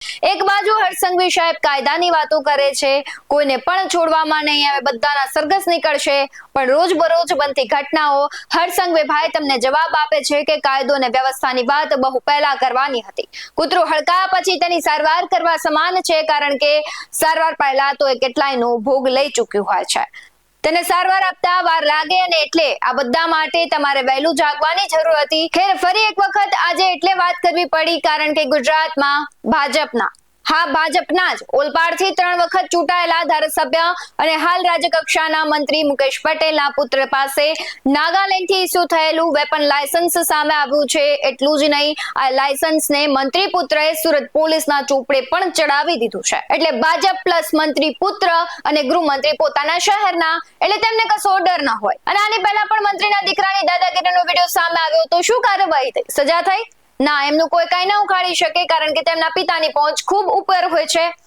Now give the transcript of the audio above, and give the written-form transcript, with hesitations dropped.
એક બાજુ હરસંઘવી સાહેબ કાયદાની વાતો કરે છે, કોઈને પણ છોડવામાં નહીં આવે, બધાના સરઘસ નીકળશે, પણ રોજબરોજ બનતી ઘટનાઓ હરસંઘવી ભાઈ તમને જવાબ આપે છે કે કાયદો અને વ્યવસ્થાની વાત બહુ પહેલા કરવાની હતી. કૂતરું હડકાયા પછી તેની સારવાર કરવા સમાન છે, કારણ કે સારવાર પહેલા તો એ કેટલાયનો ભોગ લઈ ચૂક્યું હોય છે. તેને સારવાર આપતા વાર લાગે, અને એટલે આ બધા માટે તમારે વહેલું જાગવાની જરૂર હતી. ખેર ફરી એક વખત આજે એટલે વાત કરવી પડી કારણ કે ગુજરાતમાં ભાજપના જ ઓલપાડથી 3 વખત ચૂંટાયેલા ધારાસભ્ય અને હાલ રાજ્યકક્ષાના મંત્રી મુકેશ પટેલના પુત્ર પાસે નાગાલેન્ડથી ઇસ્યુ થયેલું વેપન લાયસન્સ સામે આવ્યું છે. એટલું જ નહીં, આ લાયસન્સને મંત્રી પુત્રએ સુરત પોલીસના ચોપડે પણ ચડાવી દીધું છે. એટલે ભાજપ પ્લસ મંત્રી પુત્ર અને ગૃહમંત્રી પોતાના શહેરના, એટલે તેમને કશો ડર ન હોય. અને આની પહેલા પણ મંત્રીના દીકરાની દાદાગીરીનો વિડીયો સામે આવ્યો તો શું કાર્યવાહી થઈ? સજા થઈ? ના, એમનું કોઈ કઈ ન ઉખાડી શકે, કારણ કે તેમના પિતાની પહોંચ ખૂબ ઉપર હોય છે.